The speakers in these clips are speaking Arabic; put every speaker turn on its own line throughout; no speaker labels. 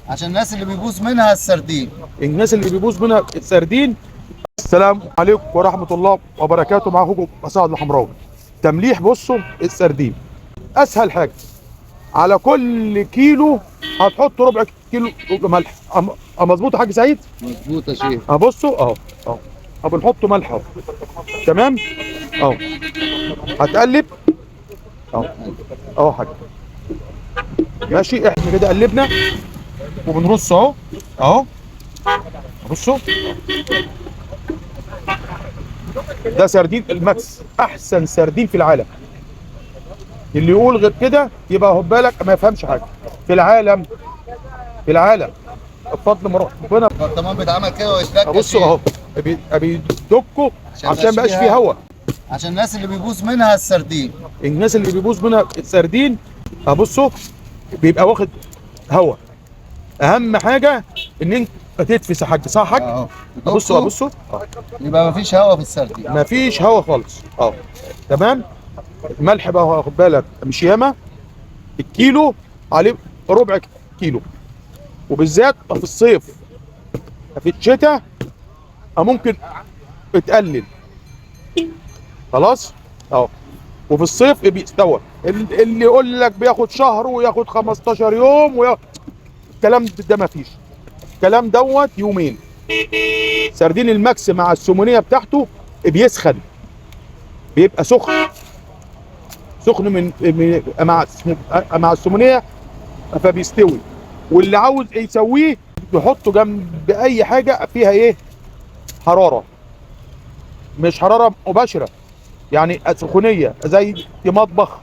عشان الناس اللي بيبوظ منها السردين.
الناس اللي بيبوظ منها السردين. السلام عليكم ورحمه الله وبركاته. معاكم مساعد الحمراوي. تمليح. بصوا السردين اسهل حاجه، على كل كيلو هتحط ربع كيلو ملح. مظبوط يا حاج سعيد؟
مظبوط يا شيخ.
بصوا اهو بنحط ملح اهو. تمام اهو. هتقلب اهو حاج. ماشي. احنا كده قلبنا وبنرص اهو. بصوا ده سردين الماكس، احسن سردين في العالم. اللي يقول غير كده يبقى خد بالك ما يفهمش حاجه في العالم. بفضل من ربنا.
البرطمان بيتعمل كده ويتفك.
بصوا اهو بيدكوا عشان ما يبقاش فيه هواء.
عشان الناس اللي بيبوظ منها السردين.
الناس اللي بيبوظ منها السردين بصوا بيبقى واخد هواء. اهم حاجه ان انت تدفس يا حاج. صح يا حاج؟ بصوا
يبقى مفيش هواء في السردين.
مفيش هواء خالص. تمام. الملح بقى واخد بالك مش ياما. الكيلو عليه ربع كيلو، وبالذات في الصيف. في الشتاء ممكن تقلل. خلاص وفي الصيف بيستوى. اللي يقول لك بياخد شهر وياخد 15 يوم الكلام ده مفيش. الكلام دوت يومين. سردين الماكس مع السمونيه بتاعته بيسخن، بيبقى سخن من مع السمونيه فبيستوي. واللي عاوز يسويه يحطه جنب اي حاجه فيها حراره، مش حراره مباشره، يعني سخونيه زي مطبخ،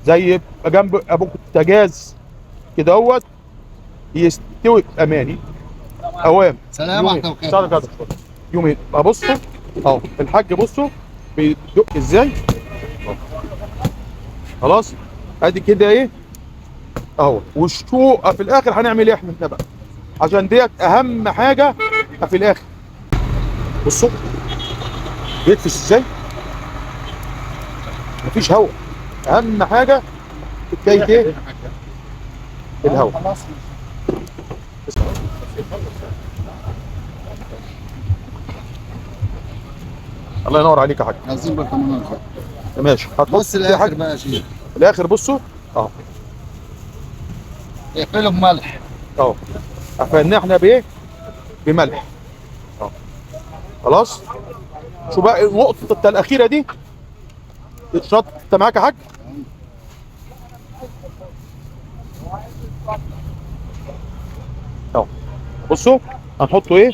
زي جنب ابو بوتاجاز كده اهوت يستوي اماني اوام.
سلام عليكم.
يومين. بصوا الحاج بصوا بيدق ازاي. خلاص ادي كده والشوق في الاخر هنعمل ايه احنا بقى، عشان ديت اهم حاجه في الاخر. بصوا بيتفش ازاي. مفيش هواء. اهم حاجه حكايه الهواء. الله ينور عليك يا حاج.
عايزين برطمانات.
ماشي.
بص الاخر بقى يا شيخ.
الاخر بصوا
اقفله بملح.
قفلناه احنا بملح. خلاص. شو بقى النقطه الاخيره دي؟ الشط معاك يا حاج. بصوا هنحطه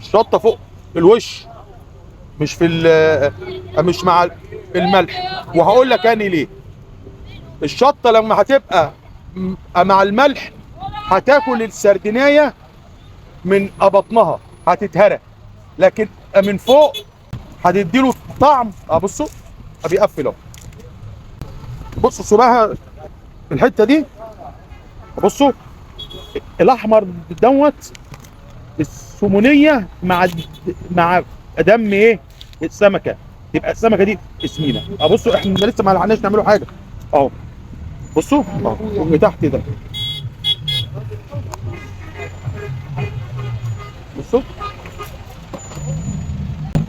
الشطه فوق الوش، مش مش مع الملح. وهقول لك ليه. الشطه لما هتبقى مع الملح هتاكل السردينيه من بطنها، هتتهرى، لكن من فوق هتديله طعم. بصوا بيقفل اهو. بصوا شبهها الحته دي. بصوا الاحمر دوت السمونيه مع دم السمكه، يبقى السمكه دي سمينه. بصوا احنا لسه ما لحقناش نعمله حاجه بصوا من تحت ده. بصوا.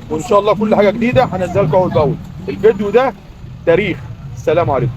وان شاء الله كل حاجه جديده هنزلها لكم اول باول. الفيديو ده تاريخ. السلام عليكم.